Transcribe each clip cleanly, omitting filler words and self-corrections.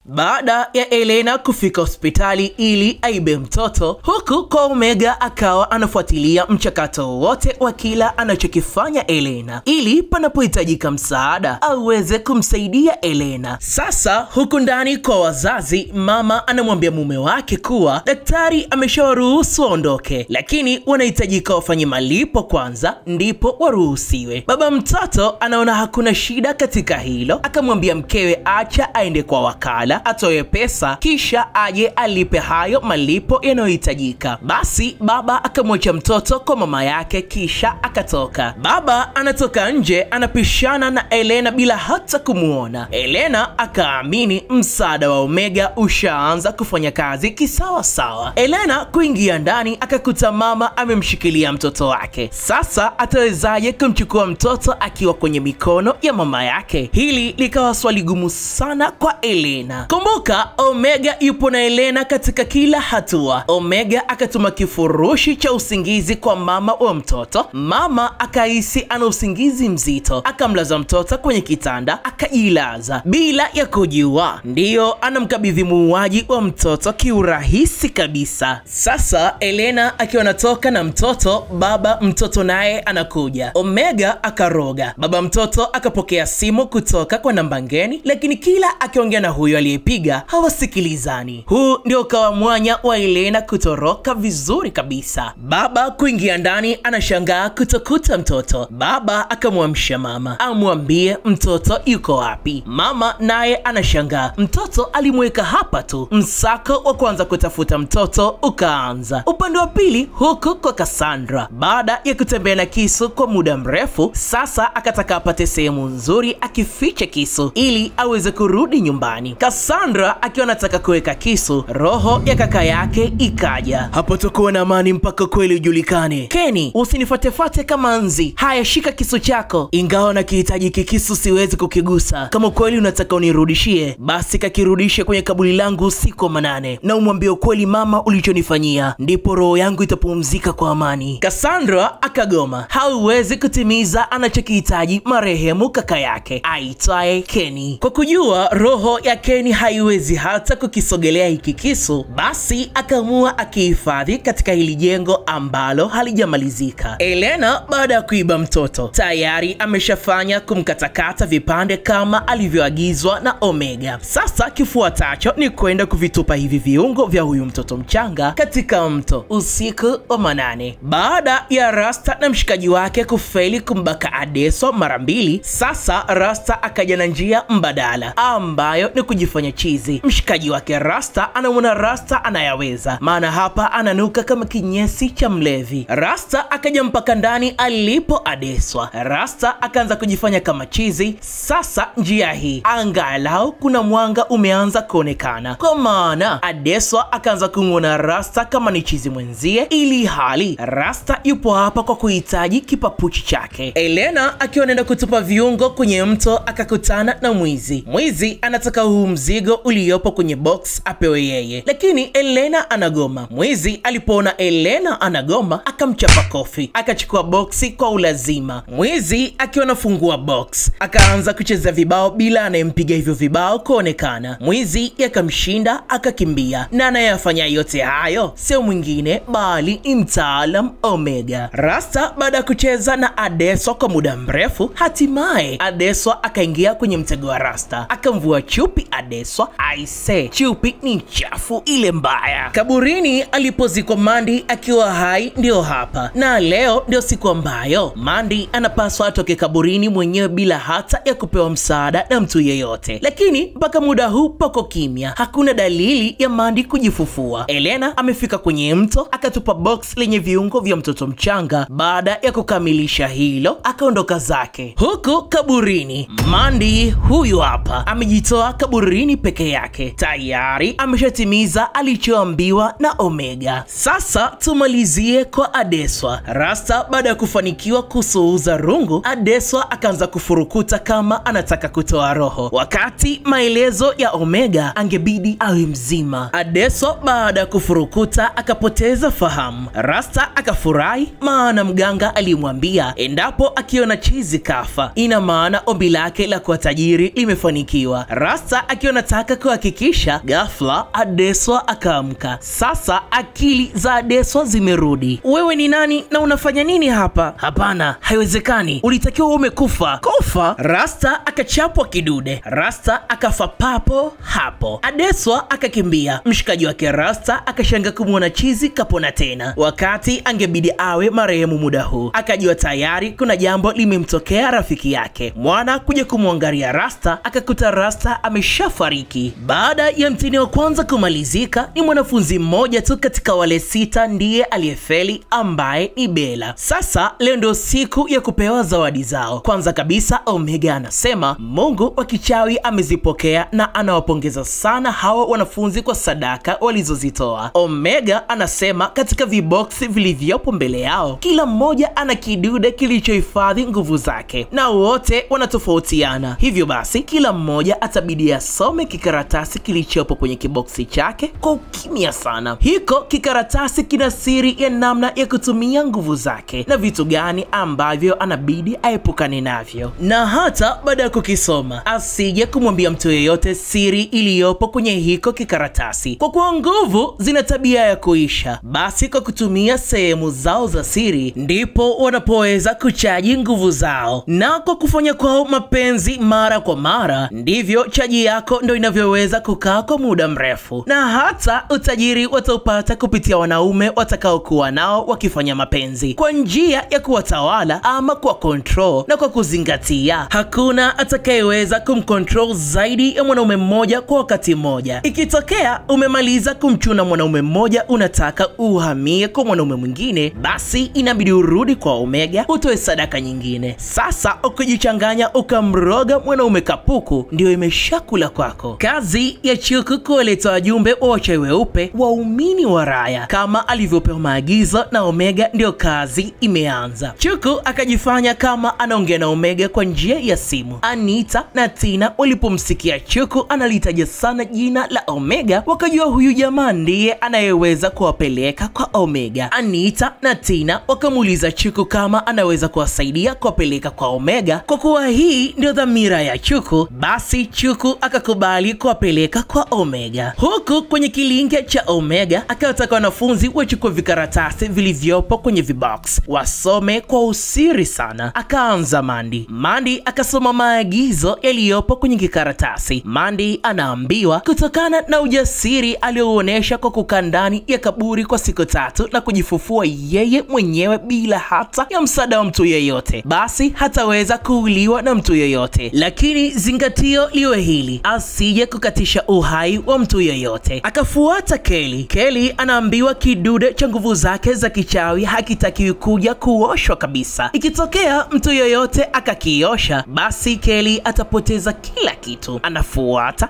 Baada ya Elena kufika hospitali ili aibe mtoto, huku kwa Omega akawa anafuatilia mchakato wote wa kila anachokifanya Elena ili panapohitajika msaada aweze kumsaidia Elena. Sasa huku ndani kwa wazazi, mama anamwambia mume wake kuwa daktari ameshawaruhusu waondoke, lakini wanahitajika wafanye malipo kwanza ndipo waruhusiwe. Baba mtoto anaona hakuna shida katika hilo, akamwambia mkewe acha aende kwa wakala atoe pesa kisha aje alipe hayo malipo yanayohitajika. Basi baba akamwacha mtoto kwa mama yake kisha akatoka. Baba anatoka nje, anapishana na Elena bila hata kumuona. Elena akaamini msaada wa Omega ushaanza kufanya kazi kisawa sawa. Elena kuingia ndani akakuta mama amemshikilia mtoto wake. Sasa atawezaje kumchukua mtoto akiwa kwenye mikono ya mama yake? Hili likawa swali gumu sana kwa Elena. Kumbuka Omega yupo na Elena katika kila hatua. Omega akatuma kifurushi cha usingizi kwa mama wa mtoto. Mama akahisi ana usingizi mzito, akamlaza mtoto kwenye kitanda akajilaza bila ya kujua. Ndiyo anamkabidhi muuaji wa mtoto kiurahisi kabisa. Sasa Elena akiwa anatoka na mtoto, baba mtoto naye anakuja. Omega akaroga. Baba mtoto akapokea simu kutoka kwa namba ngeni, lakini kila akiongea na huyo aliyepiga hawasikilizani. Huu ndio kawa mwanya wa Elena kutoroka vizuri kabisa. Baba kuingia ndani anashangaa kutokuta mtoto. Baba akamwamsha mama amwambie mtoto yuko wapi. Mama naye anashangaa, mtoto alimweka hapa tu. Msako wa kwanza kutafuta mtoto ukaanza. Upande wa pili huku kwa Cassandra, baada ya kutembea na kisu kwa muda mrefu, sasa akataka apate sehemu nzuri akifiche kisu ili aweze kurudi nyumbani. Cassandra akiwa anataka kuweka kisu, roho ya kaka yake ikaja. Hapo tokuwa na amani mpaka kweli ujulikane. Kenny, usinifatefate kama nzi. Haya, shika kisu chako. Ingawa nakihitaji kikisu siwezi kukigusa. Kama kweli unataka unirudishie, basi kakirudishe kwenye kaburi langu usiku wa manane, na umwambie ukweli mama ulichonifanyia, ndipo roho yangu itapumzika kwa amani. Cassandra akagoma. Hauwezi kutimiza anachokihitaji marehemu kaka yake aitwaye Kenny. Kwa kujua roho ya Kenny haiwezi hata kukisogelea hiki kisu, basi akaamua akihifadhi katika hili jengo ambalo halijamalizika. Elena baada ya kuiba mtoto tayari ameshafanya kumkatakata vipande kama alivyoagizwa na Omega. Sasa kifuatacho ni kwenda kuvitupa hivi viungo vya huyu mtoto mchanga katika mto usiku wa manane. Baada ya Rasta na mshikaji wake kufeli kumbaka Adeso mara mbili, sasa Rasta akaja na njia mbadala ambayo ni kujifanya chizi. Mshikaji wake Rasta anamwona Rasta anayaweza, maana hapa ananuka kama kinyesi cha mlevi. Rasta akaja mpaka ndani alipo Adeswa. Rasta akaanza kujifanya kama chizi. Sasa njia hii angalau kuna mwanga umeanza kuonekana, kwa maana Adeswa akaanza kumwona Rasta kama ni chizi mwenzie, ili hali Rasta yupo hapa kwa kuhitaji kipapuchi chake. Elena akiwa anaenda kutupa viungo kwenye mto akakutana na mwizi. Mwizi anataka huu mzigo uliopo kwenye box apewe yeye, lakini Elena anagoma. Mwizi alipoona Elena anagoma akamchapa kofi, akachukua boxi kwa ulazima. Mwizi akiwa anafungua box akaanza kucheza vibao bila anayempiga hivyo vibao kuonekana. Mwizi yakamshinda akakimbia, na anayefanya yote hayo sio mwingine bali ni mtaalam Omega. Rasta baada ya kucheza na Adeswa kwa muda mrefu, hatimaye Adeswa akaingia kwenye mtego wa Rasta, akamvua chupi Adeswa. Aise, chupi ni chafu ile mbaya. Kaburini alipozikwa Mandy akiwa hai ndio hapa, na leo ndio siku ambayo Mandy anapaswa atoke kaburini mwenyewe bila hata ya kupewa msaada na mtu yeyote, lakini mpaka muda huu pako kimya. Hakuna dalili ya Mandy kujifufua. Elena amefika kwenye mto akatupa box lenye viungo vya mtoto mchanga. Baada ya kukamilisha hilo akaondoka zake. Huku kaburini Mandy huyu hapa amejitoa kaburini peke yake, tayari ameshatimiza alichoambiwa na Omega. Sasa tumalizie kwa Adeswa. Rasta baada ya kufanikiwa kusuuza rungu, Adeswa akaanza kufurukuta kama anataka kutoa roho, wakati maelezo ya Omega angebidi awe mzima. Adeswa baada ya kufurukuta akapoteza fahamu. Rasta akafurahi, maana mganga alimwambia endapo akiona chizi kafa, ina maana ombi lake la kuwa tajiri limefanikiwa. Rasta akiona anataka kuhakikisha, ghafla Adeswa akaamka. Sasa akili za Adeswa zimerudi. Wewe ni nani na unafanya nini hapa? Hapana, haiwezekani. Ulitakiwa umekufa. Kufa? Rasta akachapwa kidude. Rasta akafa papo hapo. Adeswa akakimbia. Mshikaji wake Rasta akashanga kumuona chizi kapona tena, wakati angebidi awe marehemu muda huu. Akajua tayari kuna jambo limemtokea rafiki yake. Mwana kuja kumwangalia Rasta, akakuta Rasta ameshafariki. Baada ya mtihani wa kwanza kumalizika, ni mwanafunzi mmoja tu katika wale 6 ndiye aliyefeli, ambaye ni Bella. Sasa leo ndio siku ya kupewa zawadi zao. Kwanza kabisa Omega anasema Mungu wa kichawi amezipokea na anawapongeza sana hawa wanafunzi kwa sadaka walizozitoa. Omega anasema katika viboksi vilivyopo mbele yao, kila mmoja ana kidude kilichohifadhi nguvu zake na wote wanatofautiana. Hivyo basi kila mmoja atabidi asome kikaratasi kilichopo kwenye kiboksi chake kwa ukimya sana. Hiko kikaratasi kina siri ya namna ya kutumia nguvu zake na vitu gani ambavyo anabidi aepukane navyo, na hata baada ya kukisoma asije kumwambia mtu yeyote siri iliyopo kwenye hiko kikaratasi, kwa kuwa nguvu zina tabia ya kuisha. Basi kwa kutumia sehemu zao za siri ndipo wanapoweza kuchaji nguvu zao, na kwa kufanya kwao mapenzi mara kwa mara ndivyo chaji yako ndo inavyoweza kukaa kwa muda mrefu, na hata utajiri wataupata kupitia wanaume watakaokuwa nao wakifanya mapenzi kwa njia ya kuwatawala ama kwa control. Na kwa kuzingatia hakuna atakayeweza kumcontrol zaidi ya mwanaume mmoja kwa wakati mmoja. Ikitokea umemaliza kumchuna mwanaume mmoja, unataka uhamie kwa mwanaume mwingine, basi inabidi urudi kwa Omega utoe sadaka nyingine. Sasa ukijichanganya ukamroga mwanaume kapuku, ndio imeshakula kwako. Kazi ya Chuku kuwaleta wajumbe wa wachawi weupe waumini wa Raya kama alivyopewa maagizo na Omega, ndio kazi imeanza. Chuku akajifanya kama anaongea na Omega kwa njia ya simu. Anita na Tina walipomsikia Chuku analitaja sana jina la Omega, wakajua huyu jamaa ndiye anayeweza kuwapeleka kwa Omega. Anita na Tina wakamuuliza Chuku kama anaweza kuwasaidia kuwapeleka kwa Omega, kwa kuwa hii ndio dhamira ya Chuku. Basi Chuku akakubali kuwapeleka kwa Omega. Huku kwenye kilinge cha Omega akawataka wanafunzi wachukue vikaratasi vilivyopo kwenye vibox wasome kwa usiri sana. Akaanza Mandi akasoma maagizo yaliyopo kwenye kikaratasi. Mandi anaambiwa kutokana na ujasiri aliouonesha kwa kukaa ndani ya kaburi kwa siku 3 na kujifufua yeye mwenyewe bila hata ya msaada wa mtu yeyote, basi hataweza kuuliwa na mtu yeyote. Lakini zingatio liwe hili, asije kukatisha uhai wa mtu yeyote. Akafuata Kelly anaambiwa kidude cha nguvu zake za kichawi hakitakiwi kuja kuoshwa kabisa. Ikitokea mtu yeyote akakiosha, basi Kelly atapoteza kila kitu. Anafuata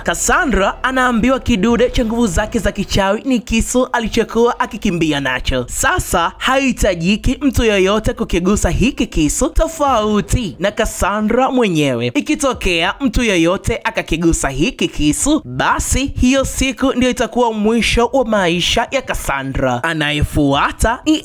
Cassandra anaambiwa kidude cha nguvu zake za kichawi ni kisu alichokuwa akikimbia nacho. Sasa haitajiki mtu yeyote kukigusa hiki kisu, tofauti na Cassandra mwenyewe. Ikitokea mtu yeyote akakigusa hiki kisu, basi hiyo siku ndio itakuwa mwisho wa maisha ya Cassandra. Anayefuata ni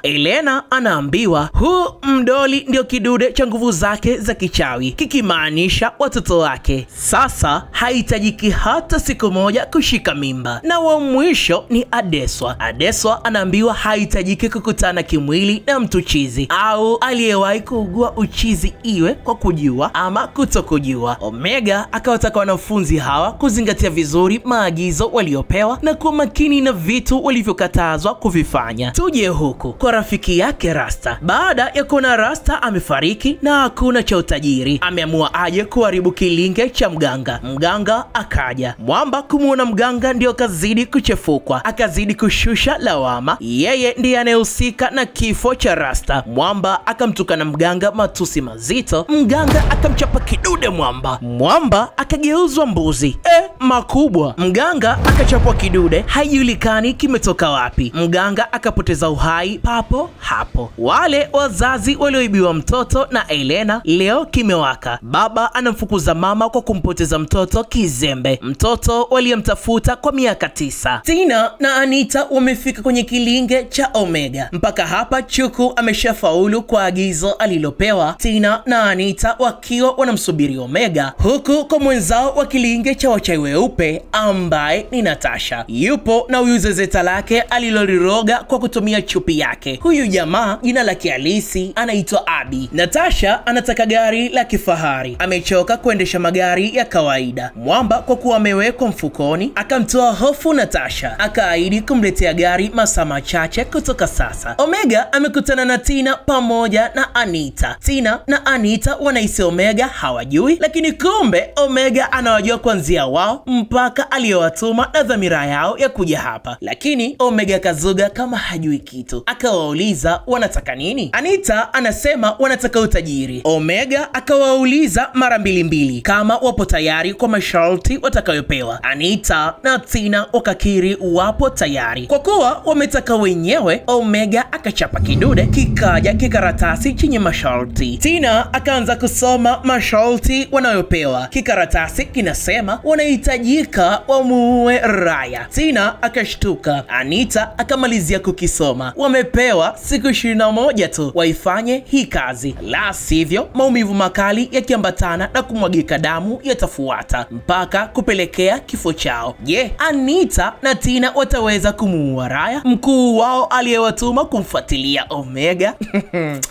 Elena anaambiwa huu mdoli ndio kidude cha nguvu zake za kichawi, kikimaanisha watoto wake. Sasa haitajiki hata siku moja kushika mimba. Na wa mwisho ni Adeswa anaambiwa haitajiki kukutana kimwili na mtu chizi au aliyewahi kuugua uchizi, iwe kwa kujua ama kutokujua. Omega akawataka wanafunzi hawa kuzingatia vizuri maagizo waliopewa na kuwa makini na vitu walivyokatazwa kuvifanya. Tuje huku kwa rafiki yake Rasta. Baada ya kuona Rasta amefariki na hakuna cha utajiri, ameamua aje kuharibu kilinge cha mganga. Mganga akaja. Mwamba kumuona mganga ndio kazidi kuchefukwa, akazidi kushusha lawama. Yeye ndiye anayehusika na kifo cha Rasta. Mwamba akamtukana mganga matusi mazito. Mganga akamchapa kidude Mwamba. Mwamba akageuzwa mbuzi. makubwa. Mganga akachapwa kidude, haijulikani kimetoka wapi. Mganga akapoteza uhai papo hapo. Wale wazazi walioibiwa mtoto na Elena leo kimewaka. Baba anamfukuza mama kwa kumpoteza mtoto kizembe. Mtoto waliyemtafuta kwa miaka 9. Tina na Anita wamefika kwenye kilinge cha Omega. Mpaka hapa Chuku ameshafaulu kwa agizo alilopewa. Tina na Anita wakiwa wanamsubiri Omega, huku kwa mwenzao wa kilinge cha wachawi weupe ambaye ni Natasha. Yupo na huyu zezeta lake aliloliroga kwa kutumia chupi yake. Huyu jamaa jina lake halisi anaitwa Abi. Natasha anataka gari la kifahari. Amechoka kuendesha magari ya kawaida. Mwamba kwa kuwa amewekwa mfukoni akamtoa hofu Natasha, akaahidi kumletea gari masaa machache kutoka sasa. Omega amekutana na Tina pamoja na Anita. Tina na Anita wanahisi Omega hawajui, lakini kumbe Omega anawajua kuanzia wao mpaka aliyowatuma na dhamira yao ya kuja hapa. Lakini Omega kazuga kama hajui kitu. Akawauliza wanataka nini? Anita anasema wanataka utajiri. Omega akawauliza mara mbili kama wapo tayari kwa masharti watakayopewa. Anita na Tina wakakiri wapo tayari. Kwa kuwa wametaka wenyewe, Omega akachapa kidude, kikaja kikaratasi chenye masharti. Tina akaanza kusoma masharti wanayopewa. Kikaratasi kinasema wanahitajika wamuue Raya. Tina akashtuka. Anita akamalizia kukisoma. Wamepewa siku 21 tu waifanye hii kazi, la sivyo maumivu makali yakiambatana na kumwagika damu yatafuata mpaka kupelekea kifo chao. Je, Anita na Tina wataweza kumuua Raya, mkuu wao aliyewatuma kumfuatilia Omega?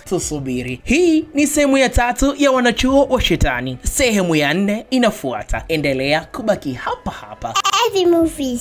Tusubiri. Hii ni sehemu ya 3 ya Wanachuo wa Shetani. Sehemu ya 4 inafuata. Endelea kubaki hapa hapa. Heavy Movies.